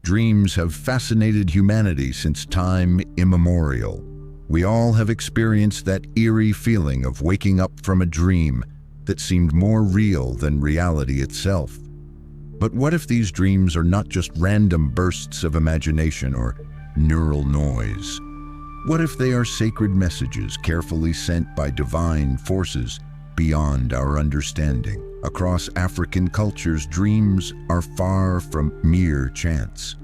Dreams have fascinated humanity since time immemorial. We all have experienced that eerie feeling of waking up from a dream that seemed more real than reality itself. But what if these dreams are not just random bursts of imagination or neural noise? What if they are sacred messages carefully sent by divine forces beyond our understanding? Across African cultures, dreams are far from mere chance.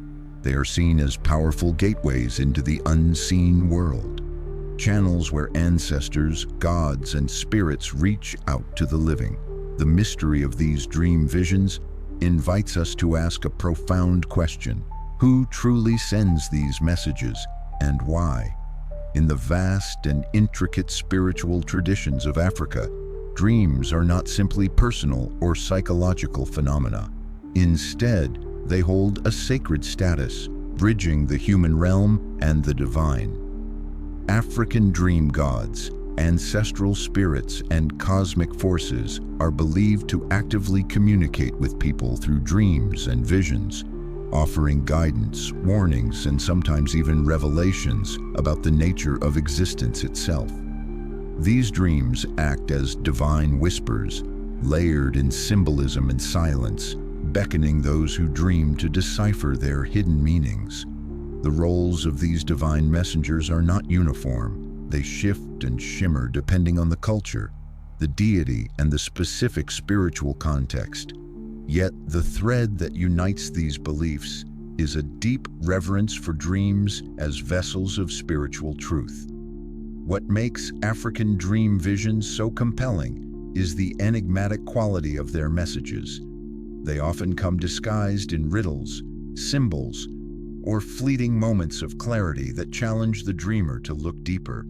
They are seen as powerful gateways into the unseen world, channels where ancestors, gods, and spirits reach out to the living. The mystery of these dream visions invites us to ask a profound question: who truly sends these messages, and why? In the vast and intricate spiritual traditions of Africa, dreams are not simply personal or psychological phenomena. Instead, they hold a sacred status, bridging the human realm and the divine. African dream gods, ancestral spirits, and cosmic forces are believed to actively communicate with people through dreams and visions, offering guidance, warnings, and sometimes even revelations about the nature of existence itself. These dreams act as divine whispers, layered in symbolism and silence, beckoning those who dream to decipher their hidden meanings. The roles of these divine messengers are not uniform. They shift and shimmer depending on the culture, the deity, and the specific spiritual context. Yet the thread that unites these beliefs is a deep reverence for dreams as vessels of spiritual truth. What makes African dream visions so compelling is the enigmatic quality of their messages. They often come disguised in riddles, symbols, or fleeting moments of clarity that challenge the dreamer to look deeper.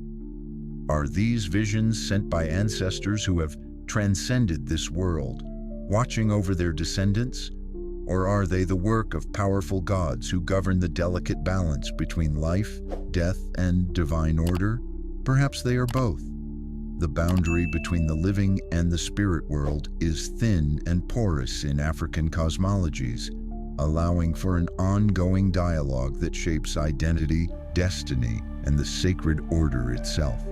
Are these visions sent by ancestors who have transcended this world, watching over their descendants? Or are they the work of powerful gods who govern the delicate balance between life, death, and divine order? Perhaps they are both. The boundary between the living and the spirit world is thin and porous in African cosmologies, allowing for an ongoing dialogue that shapes identity, destiny, and the sacred order itself.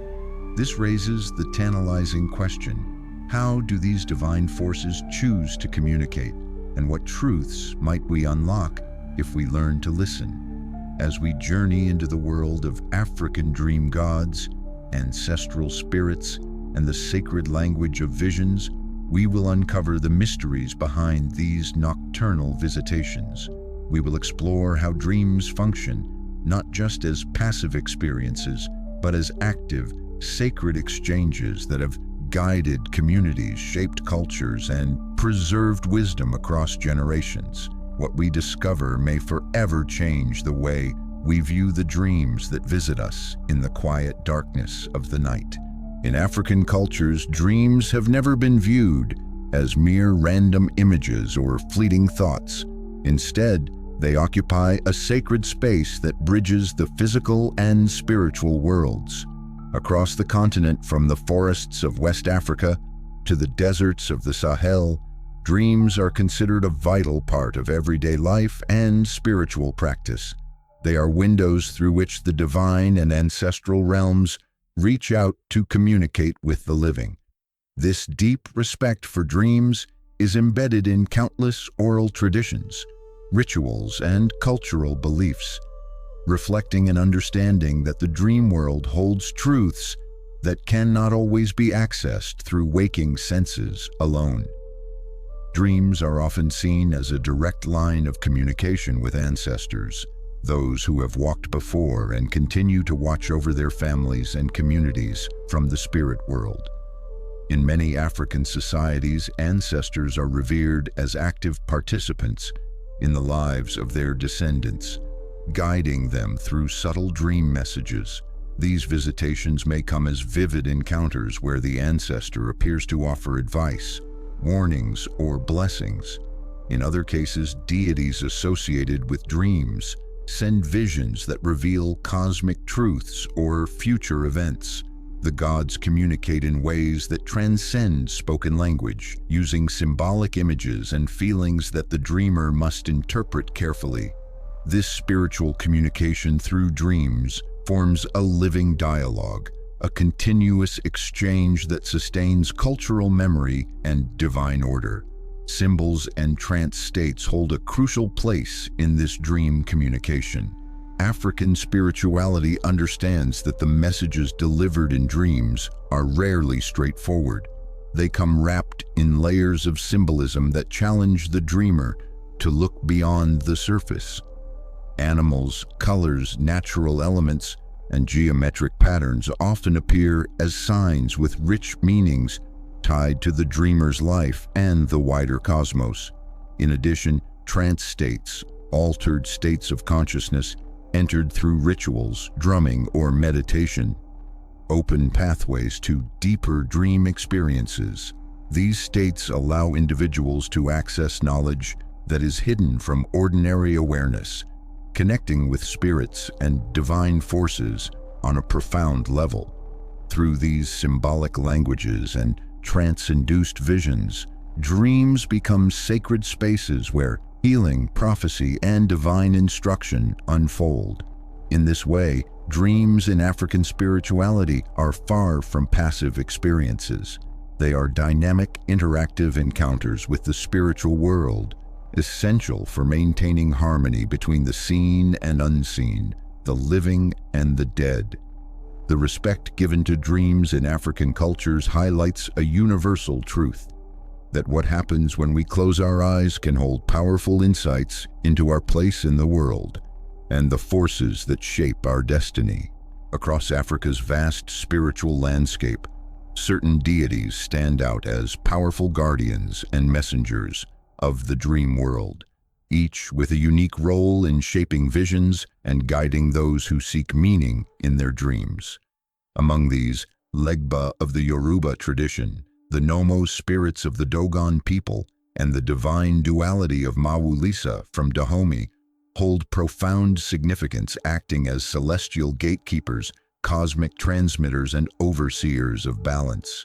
This raises the tantalizing question: how do these divine forces choose to communicate, and what truths might we unlock if we learn to listen? As we journey into the world of African dream gods, ancestral spirits, and the sacred language of visions, we will uncover the mysteries behind these nocturnal visitations. We will explore how dreams function, not just as passive experiences, but as active, sacred exchanges that have guided communities, shaped cultures, and preserved wisdom across generations. What we discover may forever change the way we view the dreams that visit us in the quiet darkness of the night. In African cultures, dreams have never been viewed as mere random images or fleeting thoughts. Instead, they occupy a sacred space that bridges the physical and spiritual worlds. Across the continent, from the forests of West Africa to the deserts of the Sahel, dreams are considered a vital part of everyday life and spiritual practice. They are windows through which the divine and ancestral realms reach out to communicate with the living. This deep respect for dreams is embedded in countless oral traditions, rituals, and cultural beliefs, reflecting an understanding that the dream world holds truths that cannot always be accessed through waking senses alone. Dreams are often seen as a direct line of communication with ancestors, those who have walked before and continue to watch over their families and communities from the spirit world. In many African societies, ancestors are revered as active participants in the lives of their descendants, guiding them through subtle dream messages. These visitations may come as vivid encounters where the ancestor appears to offer advice, warnings, or blessings. In other cases, deities associated with dreams send visions that reveal cosmic truths or future events. The gods communicate in ways that transcend spoken language, using symbolic images and feelings that the dreamer must interpret carefully. This spiritual communication through dreams forms a living dialogue, a continuous exchange that sustains cultural memory and divine order. Symbols and trance states hold a crucial place in this dream communication. African spirituality understands that the messages delivered in dreams are rarely straightforward. They come wrapped in layers of symbolism that challenge the dreamer to look beyond the surface. Animals, colors, natural elements, and geometric patterns often appear as signs with rich meanings tied to the dreamer's life and the wider cosmos. In addition, trance states, altered states of consciousness, entered through rituals, drumming, or meditation, open pathways to deeper dream experiences. These states allow individuals to access knowledge that is hidden from ordinary awareness, connecting with spirits and divine forces on a profound level. Through these symbolic languages and trance-induced visions, dreams become sacred spaces where healing, prophecy, and divine instruction unfold. In this way, dreams in African spirituality are far from passive experiences. They are dynamic, interactive encounters with the spiritual world, essential for maintaining harmony between the seen and unseen, the living and the dead. The respect given to dreams in African cultures highlights a universal truth: that what happens when we close our eyes can hold powerful insights into our place in the world and the forces that shape our destiny. Across Africa's vast spiritual landscape, certain deities stand out as powerful guardians and messengers of the dream world, each with a unique role in shaping visions and guiding those who seek meaning in their dreams. Among these, Legba of the Yoruba tradition, the Nommo spirits of the Dogon people, and the divine duality of Mawu-Lisa from Dahomey hold profound significance, acting as celestial gatekeepers, cosmic transmitters, and overseers of balance.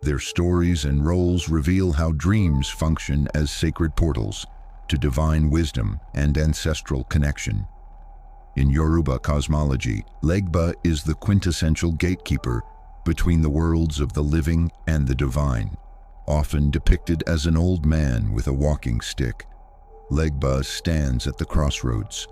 Their stories and roles reveal how dreams function as sacred portals to divine wisdom and ancestral connection. In Yoruba cosmology, Legba is the quintessential gatekeeper between the worlds of the living and the divine. Often depicted as an old man with a walking stick, Legba stands at the crossroads,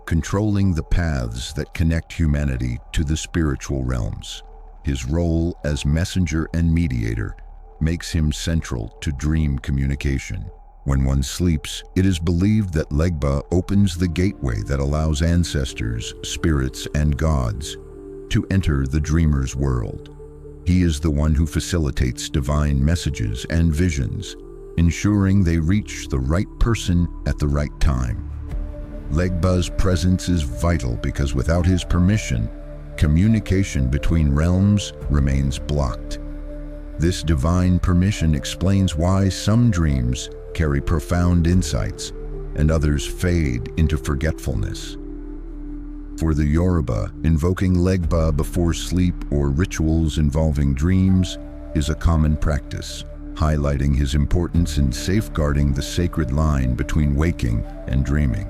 controlling the paths that connect humanity to the spiritual realms. His role as messenger and mediator makes him central to dream communication. When one sleeps, it is believed that Legba opens the gateway that allows ancestors, spirits, and gods to enter the dreamer's world. He is the one who facilitates divine messages and visions, ensuring they reach the right person at the right time. Legba's presence is vital because without his permission, communication between realms remains blocked. This divine permission explains why some dreams carry profound insights and others fade into forgetfulness. For the Yoruba, invoking Legba before sleep or rituals involving dreams is a common practice, highlighting his importance in safeguarding the sacred line between waking and dreaming.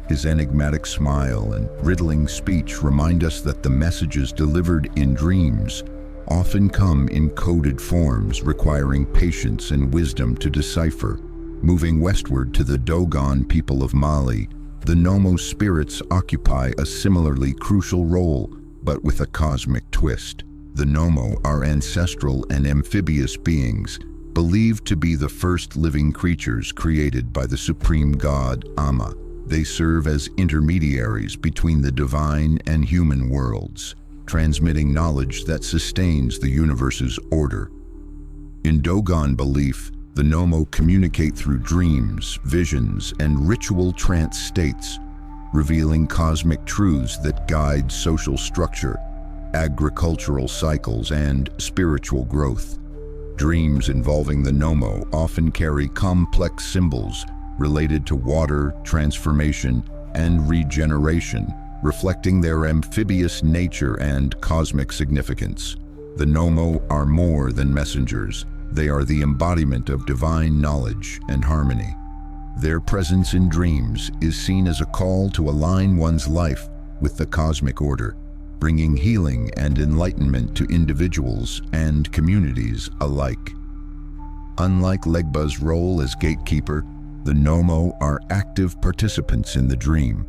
His enigmatic smile and riddling speech remind us that the messages delivered in dreams often come in coded forms requiring patience and wisdom to decipher. Moving westward to the Dogon people of Mali, the Nommo spirits occupy a similarly crucial role, but with a cosmic twist. The Nommo are ancestral and amphibious beings, believed to be the first living creatures created by the supreme god, Amma. They serve as intermediaries between the divine and human worlds, transmitting knowledge that sustains the universe's order. In Dogon belief, the Nommo communicate through dreams, visions, and ritual trance states, revealing cosmic truths that guide social structure, agricultural cycles, and spiritual growth. Dreams involving the Nommo often carry complex symbols related to water, transformation, and regeneration, reflecting their amphibious nature and cosmic significance. The Nommo are more than messengers. They are the embodiment of divine knowledge and harmony. Their presence in dreams is seen as a call to align one's life with the cosmic order, bringing healing and enlightenment to individuals and communities alike. Unlike Legba's role as gatekeeper, the Nommo are active participants in the dream,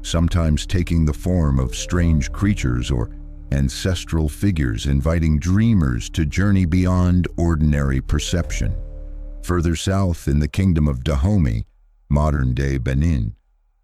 sometimes taking the form of strange creatures or ancestral figures, inviting dreamers to journey beyond ordinary perception. Further south in the kingdom of Dahomey, modern-day Benin,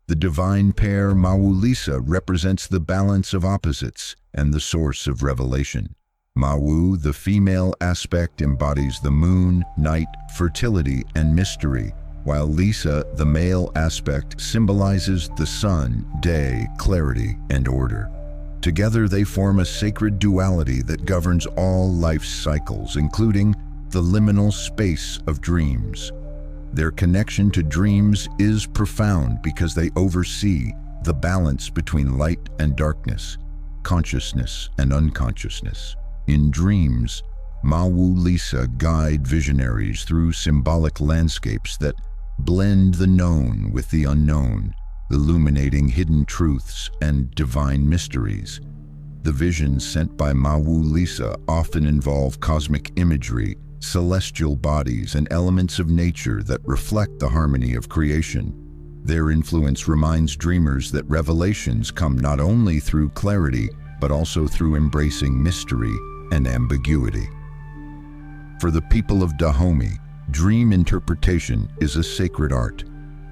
the divine pair Mawu-Lisa represents the balance of opposites and the source of revelation. Mawu, the female aspect, embodies the moon, night, fertility, and mystery, while Lisa, the male aspect, symbolizes the sun, day, clarity, and order. Together they form a sacred duality that governs all life's cycles, including the liminal space of dreams. Their connection to dreams is profound because they oversee the balance between light and darkness, consciousness and unconsciousness. In dreams, Mawu-Lisa guide visionaries through symbolic landscapes that blend the known with the unknown, illuminating hidden truths and divine mysteries. The visions sent by Mawu-Lisa often involve cosmic imagery, celestial bodies, and elements of nature that reflect the harmony of creation. Their influence reminds dreamers that revelations come not only through clarity, but also through embracing mystery and ambiguity. For the people of Dahomey, dream interpretation is a sacred art,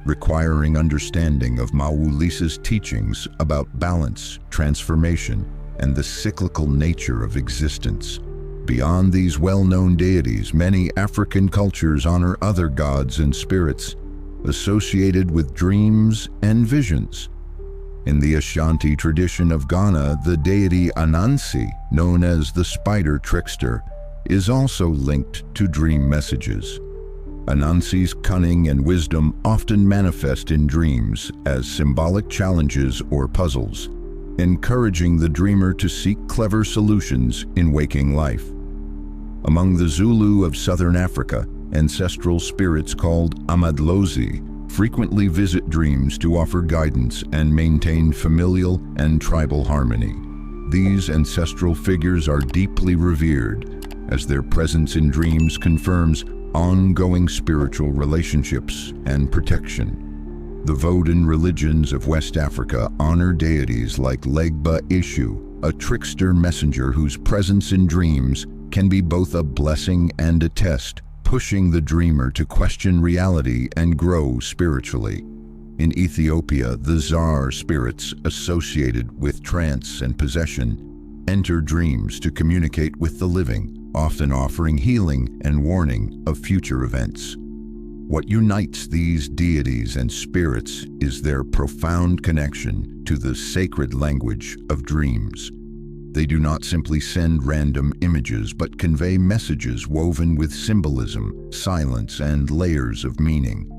requiring understanding of Mawu-Lisa's teachings about balance, transformation, and the cyclical nature of existence. Beyond these well-known deities, many African cultures honor other gods and spirits associated with dreams and visions. In the Ashanti tradition of Ghana, the deity Anansi, known as the spider trickster, is also linked to dream messages. Anansi's cunning and wisdom often manifest in dreams as symbolic challenges or puzzles, encouraging the dreamer to seek clever solutions in waking life. Among the Zulu of southern Africa, ancestral spirits called Amadlozi frequently visit dreams to offer guidance and maintain familial and tribal harmony. These ancestral figures are deeply revered, as their presence in dreams confirms ongoing spiritual relationships and protection. The Vodun religions of West Africa honor deities like Legba Ishu, a trickster messenger whose presence in dreams can be both a blessing and a test, pushing the dreamer to question reality and grow spiritually. In Ethiopia, the Zar spirits associated with trance and possession enter dreams to communicate with the living, often offering healing and warning of future events. What unites these deities and spirits is their profound connection to the sacred language of dreams. They do not simply send random images, but convey messages woven with symbolism, silence, and layers of meaning.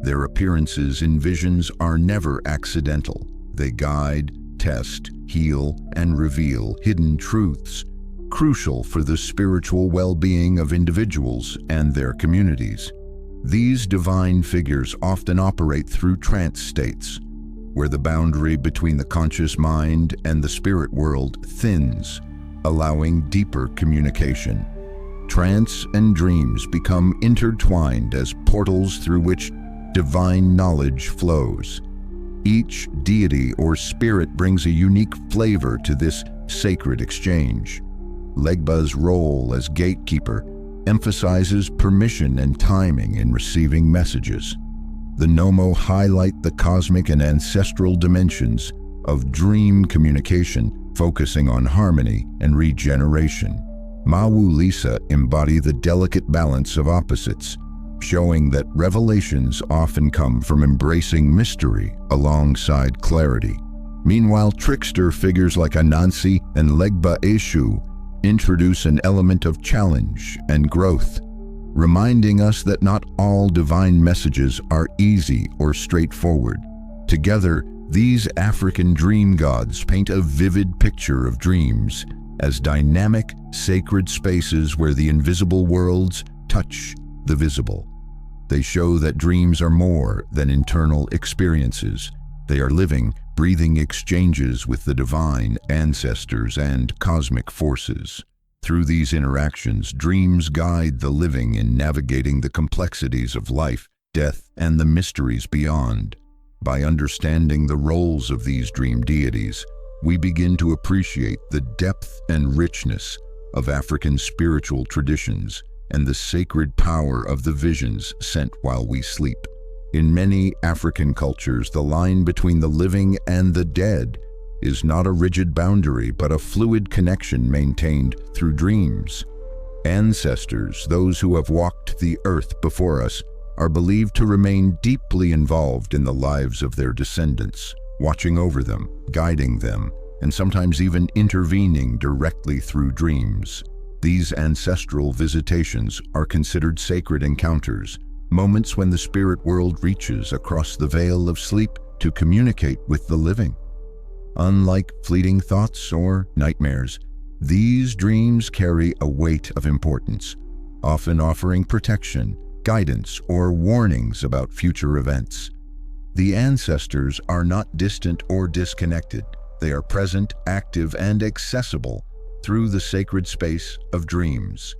Their appearances in visions are never accidental. They guide, test, heal, and reveal hidden truths, crucial for the spiritual well-being of individuals and their communities. These divine figures often operate through trance states, where the boundary between the conscious mind and the spirit world thins, allowing deeper communication. Trance and dreams become intertwined as portals through which divine knowledge flows. Each deity or spirit brings a unique flavor to this sacred exchange. Legba's role as gatekeeper emphasizes permission and timing in receiving messages. The Nommo highlight the cosmic and ancestral dimensions of dream communication, focusing on harmony and regeneration. Mawu-Lisa embody the delicate balance of opposites, showing that revelations often come from embracing mystery alongside clarity. Meanwhile, trickster figures like Anansi and Legba Eshu introduce an element of challenge and growth, reminding us that not all divine messages are easy or straightforward. Together, these African dream gods paint a vivid picture of dreams as dynamic, sacred spaces where the invisible worlds touch the visible. They show that dreams are more than internal experiences. They are living, breathing exchanges with the divine, ancestors, and cosmic forces. Through these interactions, dreams guide the living in navigating the complexities of life, death, and the mysteries beyond. By understanding the roles of these dream deities, we begin to appreciate the depth and richness of African spiritual traditions and the sacred power of the visions sent while we sleep. In many African cultures, the line between the living and the dead is not a rigid boundary, but a fluid connection maintained through dreams. Ancestors, those who have walked the earth before us, are believed to remain deeply involved in the lives of their descendants, watching over them, guiding them, and sometimes even intervening directly through dreams. These ancestral visitations are considered sacred encounters, moments when the spirit world reaches across the veil of sleep to communicate with the living. Unlike fleeting thoughts or nightmares, these dreams carry a weight of importance, often offering protection, guidance, or warnings about future events. The ancestors are not distant or disconnected. They are present, active, and accessible through the sacred space of dreams.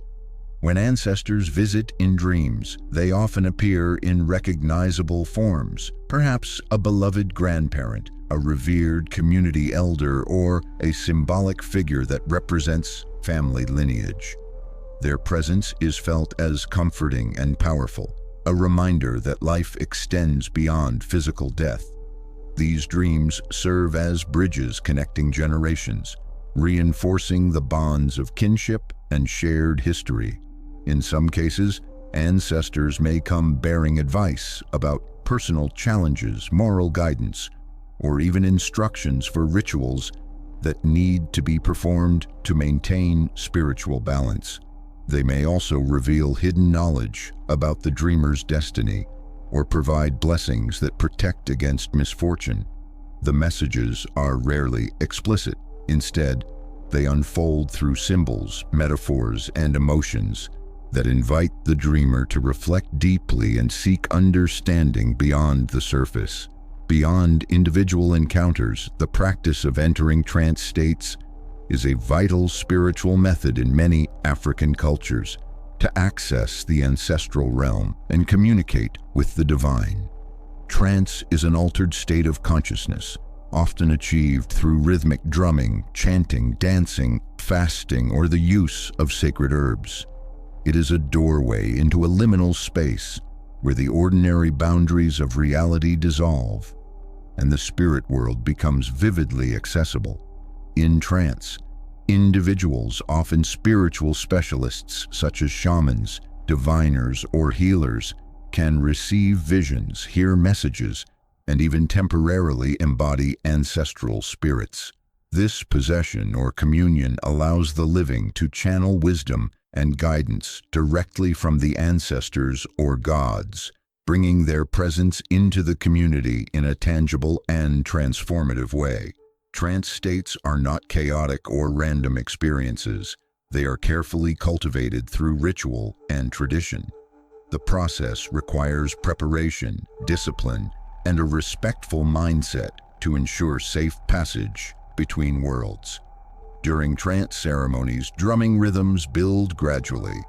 When ancestors visit in dreams, they often appear in recognizable forms, perhaps a beloved grandparent, a revered community elder, or a symbolic figure that represents family lineage. Their presence is felt as comforting and powerful, a reminder that life extends beyond physical death. These dreams serve as bridges connecting generations, reinforcing the bonds of kinship and shared history. In some cases, ancestors may come bearing advice about personal challenges, moral guidance, or even instructions for rituals that need to be performed to maintain spiritual balance. They may also reveal hidden knowledge about the dreamer's destiny or provide blessings that protect against misfortune. The messages are rarely explicit. Instead, they unfold through symbols, metaphors, and emotions that invite the dreamer to reflect deeply and seek understanding beyond the surface. Beyond individual encounters, the practice of entering trance states is a vital spiritual method in many African cultures to access the ancestral realm and communicate with the divine. Trance is an altered state of consciousness, often achieved through rhythmic drumming, chanting, dancing, fasting, or the use of sacred herbs. It is a doorway into a liminal space where the ordinary boundaries of reality dissolve and the spirit world becomes vividly accessible. In trance, individuals, often spiritual specialists such as shamans, diviners, or healers, can receive visions, hear messages, and even temporarily embody ancestral spirits. This possession or communion allows the living to channel wisdom and guidance directly from the ancestors or gods, bringing their presence into the community in a tangible and transformative way. Trance states are not chaotic or random experiences. They are carefully cultivated through ritual and tradition. The process requires preparation, discipline, and a respectful mindset to ensure safe passage between worlds. During trance ceremonies, drumming rhythms build gradually,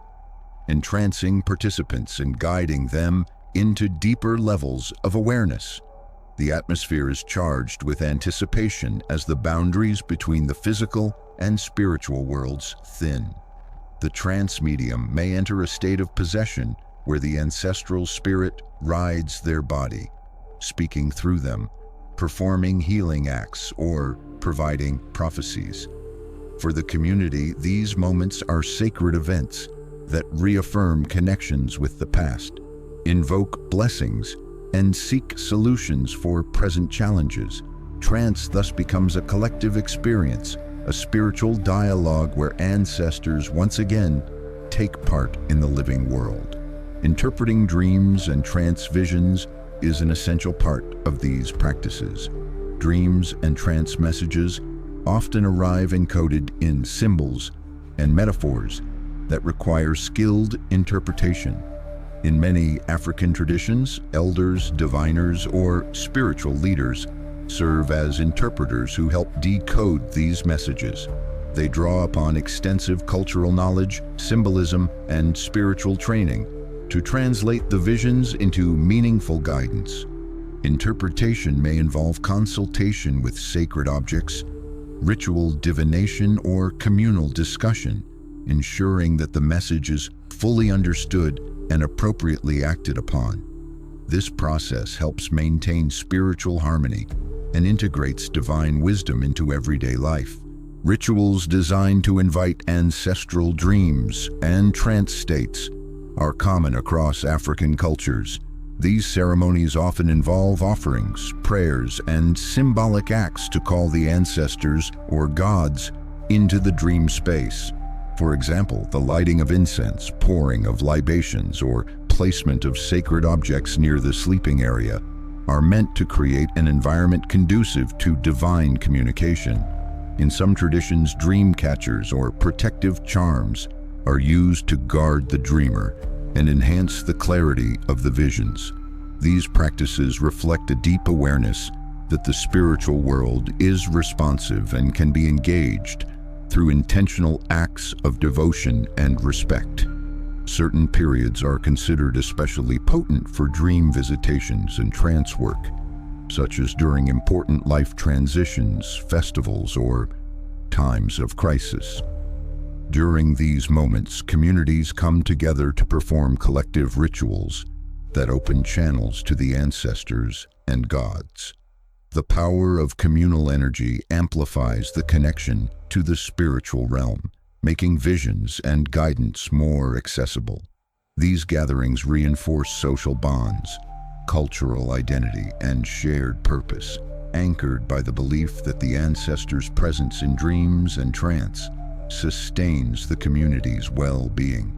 entrancing participants and guiding them into deeper levels of awareness. The atmosphere is charged with anticipation as the boundaries between the physical and spiritual worlds thin. The trance medium may enter a state of possession where the ancestral spirit rides their body, speaking through them, performing healing acts, or providing prophecies. For the community, these moments are sacred events that reaffirm connections with the past, invoke blessings, and seek solutions for present challenges. Trance thus becomes a collective experience, a spiritual dialogue where ancestors once again take part in the living world. Interpreting dreams and trance visions is an essential part of these practices. Dreams and trance messages often arrive encoded in symbols and metaphors that require skilled interpretation. In many African traditions, elders, diviners, or spiritual leaders serve as interpreters who help decode these messages. They draw upon extensive cultural knowledge, symbolism, and spiritual training to translate the visions into meaningful guidance. Interpretation may involve consultation with sacred objects, ritual divination, or communal discussion, ensuring that the message is fully understood and appropriately acted upon. This process helps maintain spiritual harmony and integrates divine wisdom into everyday life. Rituals designed to invite ancestral dreams and trance states are common across African cultures. These ceremonies often involve offerings, prayers, and symbolic acts to call the ancestors or gods into the dream space. For example, the lighting of incense, pouring of libations, or placement of sacred objects near the sleeping area are meant to create an environment conducive to divine communication. In some traditions, dream catchers or protective charms are used to guard the dreamer and enhance the clarity of the visions. These practices reflect a deep awareness that the spiritual world is responsive and can be engaged through intentional acts of devotion and respect. Certain periods are considered especially potent for dream visitations and trance work, such as during important life transitions, festivals, or times of crisis. During these moments, communities come together to perform collective rituals that open channels to the ancestors and gods. The power of communal energy amplifies the connection to the spiritual realm, making visions and guidance more accessible. These gatherings reinforce social bonds, cultural identity, and shared purpose, anchored by the belief that the ancestors' presence in dreams and trance sustains the community's well-being.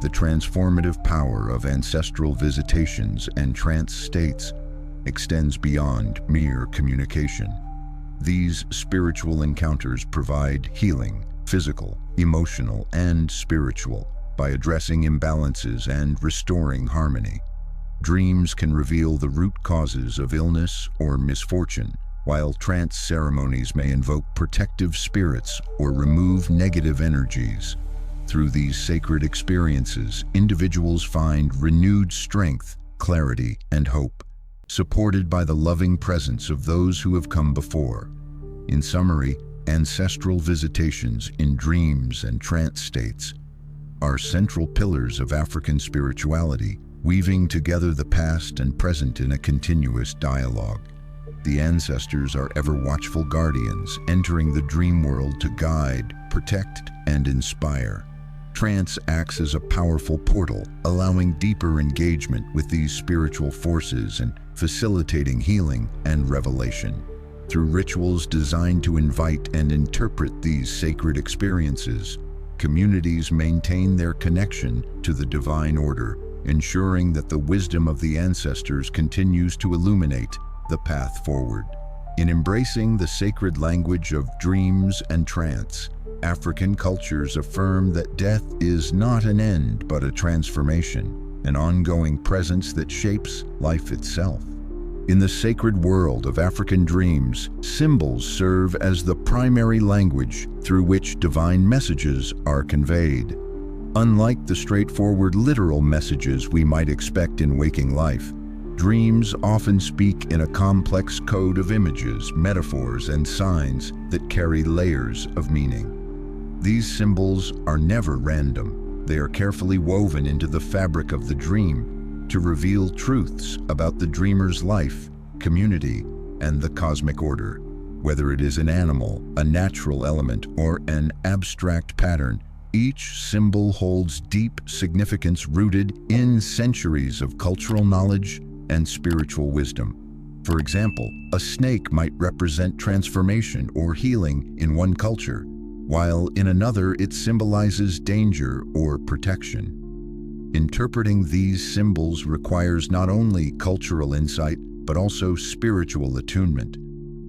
The transformative power of ancestral visitations and trance states extends beyond mere communication. These spiritual encounters provide healing, physical, emotional, and spiritual, by addressing imbalances and restoring harmony. Dreams can reveal the root causes of illness or misfortune, while trance ceremonies may invoke protective spirits or remove negative energies. Through these sacred experiences, individuals find renewed strength, clarity, and hope, supported by the loving presence of those who have come before. In summary, ancestral visitations in dreams and trance states are central pillars of African spirituality, weaving together the past and present in a continuous dialogue. The ancestors are ever-watchful guardians, entering the dream world to guide, protect, and inspire. Trance acts as a powerful portal, allowing deeper engagement with these spiritual forces and facilitating healing and revelation. Through rituals designed to invite and interpret these sacred experiences, communities maintain their connection to the divine order, ensuring that the wisdom of the ancestors continues to illuminate the path forward. In embracing the sacred language of dreams and trance, African cultures affirm that death is not an end but a transformation, an ongoing presence that shapes life itself. In the sacred world of African dreams, symbols serve as the primary language through which divine messages are conveyed. Unlike the straightforward literal messages we might expect in waking life, dreams often speak in a complex code of images, metaphors, and signs that carry layers of meaning. These symbols are never random. They are carefully woven into the fabric of the dream to reveal truths about the dreamer's life, community, and the cosmic order. Whether it is an animal, a natural element, or an abstract pattern, each symbol holds deep significance rooted in centuries of cultural knowledge and spiritual wisdom. For example, a snake might represent transformation or healing in one culture, while in another it symbolizes danger or protection. Interpreting these symbols requires not only cultural insight, but also spiritual attunement,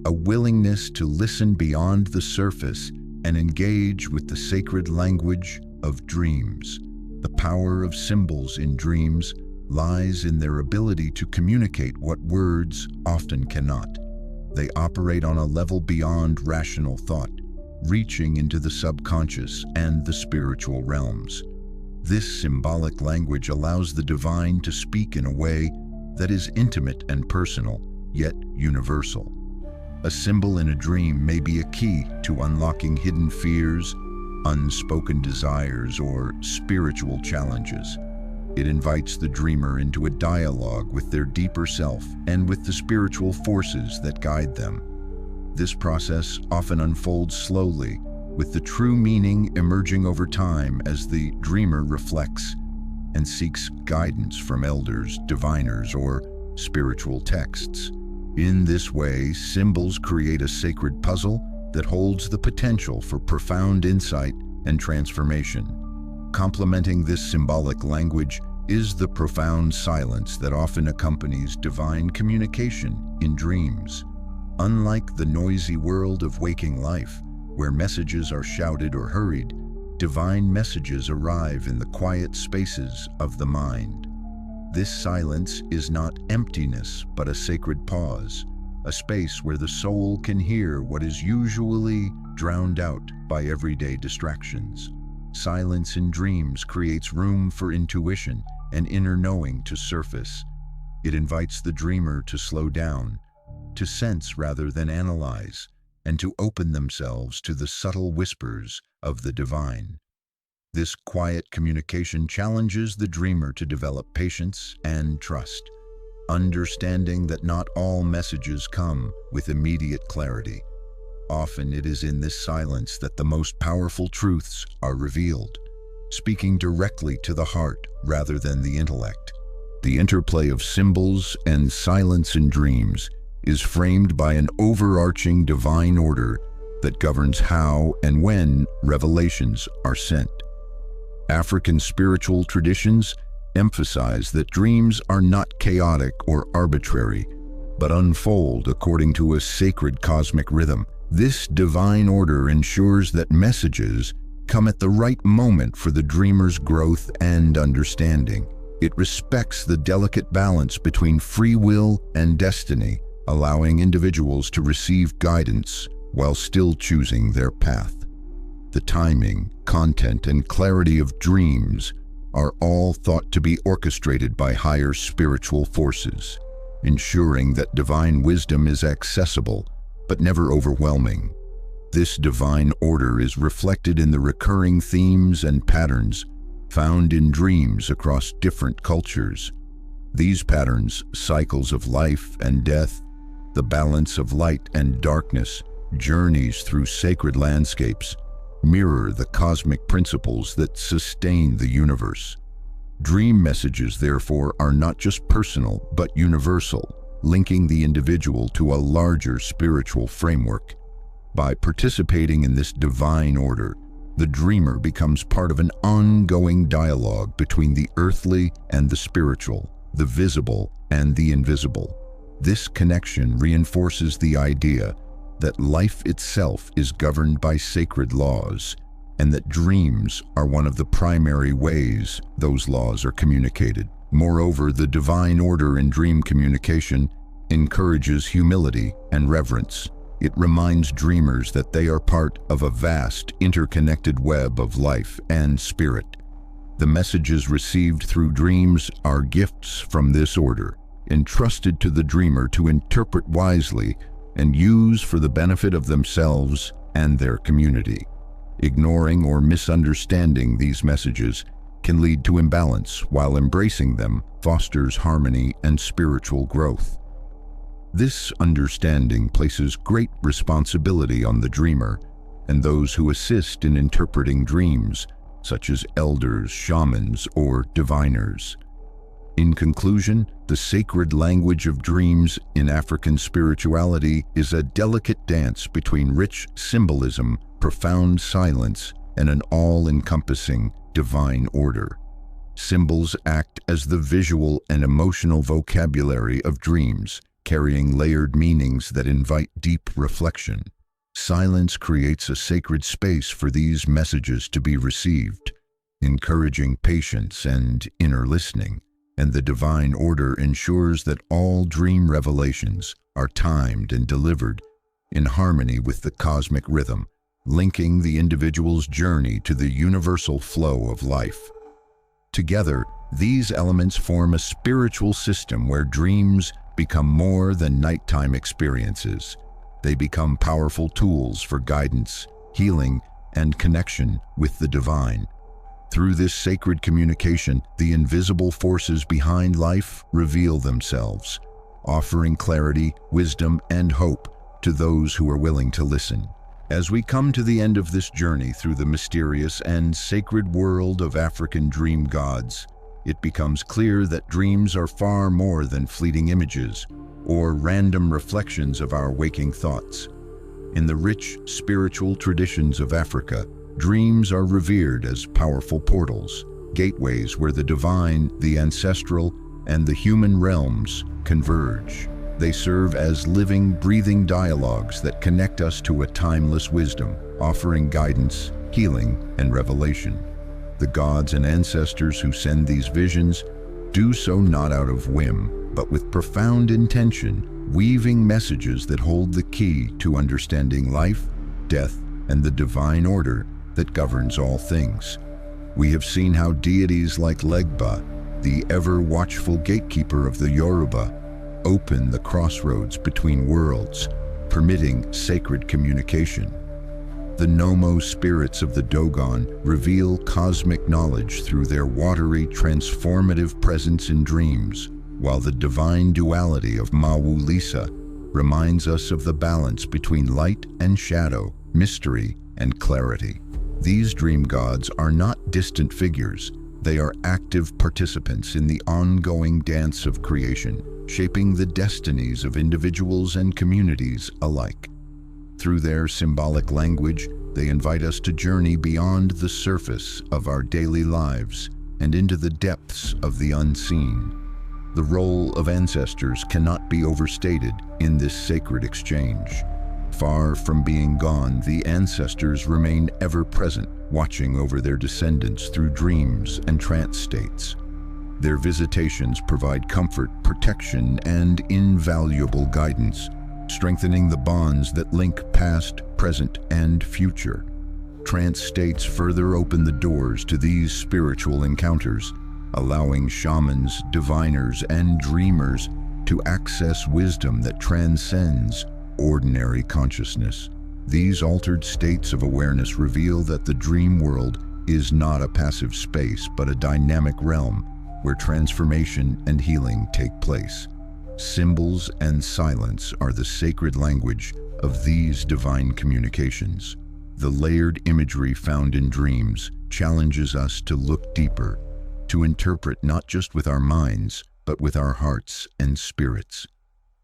a willingness to listen beyond the surface and engage with the sacred language of dreams. The power of symbols in dreams lies in their ability to communicate what words often cannot. They operate on a level beyond rational thought, reaching into the subconscious and the spiritual realms. This symbolic language allows the divine to speak in a way that is intimate and personal, yet universal. A symbol in a dream may be a key to unlocking hidden fears, unspoken desires, or spiritual challenges. It invites the dreamer into a dialogue with their deeper self and with the spiritual forces that guide them. This process often unfolds slowly, with the true meaning emerging over time as the dreamer reflects and seeks guidance from elders, diviners, or spiritual texts. In this way, symbols create a sacred puzzle that holds the potential for profound insight and transformation. Complementing this symbolic language is the profound silence that often accompanies divine communication in dreams. Unlike the noisy world of waking life, where messages are shouted or hurried, divine messages arrive in the quiet spaces of the mind. This silence is not emptiness, but a sacred pause, a space where the soul can hear what is usually drowned out by everyday distractions. Silence in dreams creates room for intuition and inner knowing to surface. It invites the dreamer to slow down, to sense rather than analyze, and to open themselves to the subtle whispers of the divine. This quiet communication challenges the dreamer to develop patience and trust, understanding that not all messages come with immediate clarity. Often it is in this silence that the most powerful truths are revealed, speaking directly to the heart rather than the intellect. The interplay of symbols and silence in dreams is framed by an overarching divine order that governs how and when revelations are sent. African spiritual traditions emphasize that dreams are not chaotic or arbitrary, but unfold according to a sacred cosmic rhythm. This divine order ensures that messages come at the right moment for the dreamer's growth and understanding. It respects the delicate balance between free will and destiny, allowing individuals to receive guidance while still choosing their path. The timing, content, and clarity of dreams are all thought to be orchestrated by higher spiritual forces, ensuring that divine wisdom is accessible but never overwhelming. This divine order is reflected in the recurring themes and patterns found in dreams across different cultures. These patterns, cycles of life and death, the balance of light and darkness, journeys through sacred landscapes, mirror the cosmic principles that sustain the universe. Dream messages, therefore, are not just personal but universal, linking the individual to a larger spiritual framework. By participating in this divine order, the dreamer becomes part of an ongoing dialogue between the earthly and the spiritual, the visible and the invisible. This connection reinforces the idea that life itself is governed by sacred laws, and that dreams are one of the primary ways those laws are communicated. Moreover, the divine order in dream communication encourages humility and reverence. It reminds dreamers that they are part of a vast, interconnected web of life and spirit. The messages received through dreams are gifts from this order, entrusted to the dreamer to interpret wisely and use for the benefit of themselves and their community. Ignoring or misunderstanding these messages can lead to imbalance, while embracing them fosters harmony and spiritual growth. This understanding places great responsibility on the dreamer and those who assist in interpreting dreams, such as elders, shamans, or diviners. In conclusion, the sacred language of dreams in African spirituality is a delicate dance between rich symbolism, profound silence, and an all-encompassing divine order. Symbols act as the visual and emotional vocabulary of dreams, carrying layered meanings that invite deep reflection. Silence creates a sacred space for these messages to be received, encouraging patience and inner listening, and the divine order ensures that all dream revelations are timed and delivered in harmony with the cosmic rhythm, linking the individual's journey to the universal flow of life. Together, these elements form a spiritual system where dreams become more than nighttime experiences. They become powerful tools for guidance, healing, and connection with the divine. Through this sacred communication, the invisible forces behind life reveal themselves, offering clarity, wisdom, and hope to those who are willing to listen. As we come to the end of this journey through the mysterious and sacred world of African dream gods, it becomes clear that dreams are far more than fleeting images or random reflections of our waking thoughts. In the rich spiritual traditions of Africa, dreams are revered as powerful portals, gateways where the divine, the ancestral, and the human realms converge. They serve as living, breathing dialogues that connect us to a timeless wisdom, offering guidance, healing, and revelation. The gods and ancestors who send these visions do so not out of whim, but with profound intention, weaving messages that hold the key to understanding life, death, and the divine order that governs all things. We have seen how deities like Legba, the ever-watchful gatekeeper of the Yoruba, open the crossroads between worlds, permitting sacred communication. The Nommo spirits of the Dogon reveal cosmic knowledge through their watery, transformative presence in dreams, while the divine duality of Mawu-Lisa reminds us of the balance between light and shadow, mystery and clarity. These dream gods are not distant figures. They are active participants in the ongoing dance of creation, shaping the destinies of individuals and communities alike. Through their symbolic language, they invite us to journey beyond the surface of our daily lives and into the depths of the unseen. The role of ancestors cannot be overstated in this sacred exchange. Far from being gone, the ancestors remain ever present, watching over their descendants through dreams and trance states. Their visitations provide comfort, protection, and invaluable guidance, strengthening the bonds that link past, present, and future. Trance states further open the doors to these spiritual encounters, allowing shamans, diviners, and dreamers to access wisdom that transcends ordinary consciousness. These altered states of awareness reveal that the dream world is not a passive space, but a dynamic realm where transformation and healing take place. Symbols and silence are the sacred language of these divine communications. The layered imagery found in dreams challenges us to look deeper, to interpret not just with our minds, but with our hearts and spirits.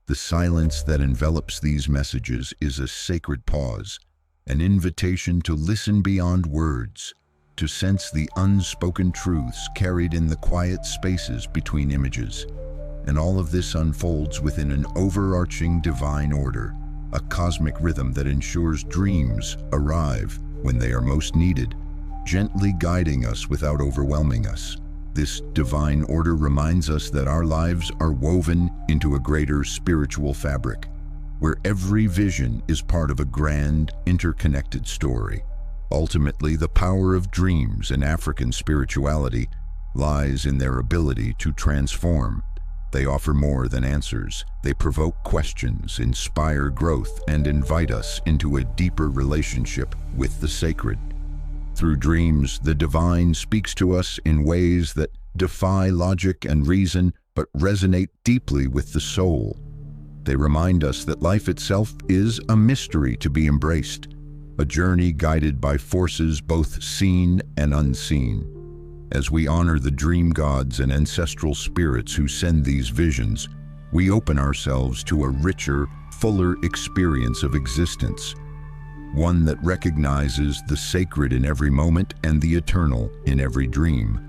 The silence that envelops these messages is a sacred pause, an invitation to listen beyond words, to sense the unspoken truths carried in the quiet spaces between images. And all of this unfolds within an overarching divine order, a cosmic rhythm that ensures dreams arrive when they are most needed, gently guiding us without overwhelming us. This divine order reminds us that our lives are woven into a greater spiritual fabric, where every vision is part of a grand, interconnected story. Ultimately, the power of dreams in African spirituality lies in their ability to transform. They offer more than answers. They provoke questions, inspire growth, and invite us into a deeper relationship with the sacred. Through dreams, the divine speaks to us in ways that defy logic and reason, but resonate deeply with the soul. They remind us that life itself is a mystery to be embraced, a journey guided by forces both seen and unseen. As we honor the dream gods and ancestral spirits who send these visions, we open ourselves to a richer, fuller experience of existence, one that recognizes the sacred in every moment and the eternal in every dream.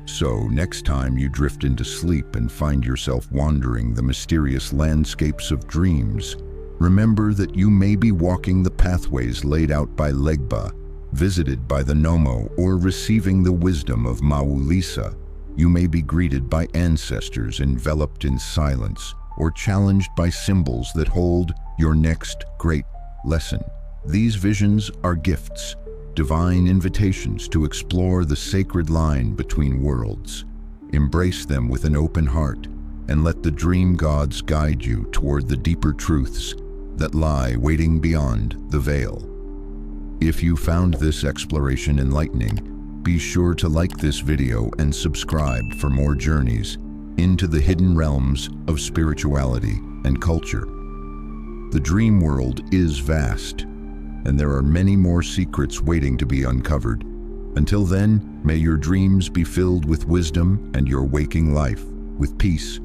So, next time you drift into sleep and find yourself wandering the mysterious landscapes of dreams, remember that you may be walking the pathways laid out by Legba, Visited by the Nommo or receiving the wisdom of Mawu-Lisa, you may be greeted by ancestors enveloped in silence or challenged by symbols that hold your next great lesson. These visions are gifts, divine invitations to explore the sacred line between worlds. Embrace them with an open heart and let the dream gods guide you toward the deeper truths that lie waiting beyond the veil. If you found this exploration enlightening, be sure to like this video and subscribe for more journeys into the hidden realms of spirituality and culture. The dream world is vast, and there are many more secrets waiting to be uncovered. Until then, may your dreams be filled with wisdom and your waking life with peace.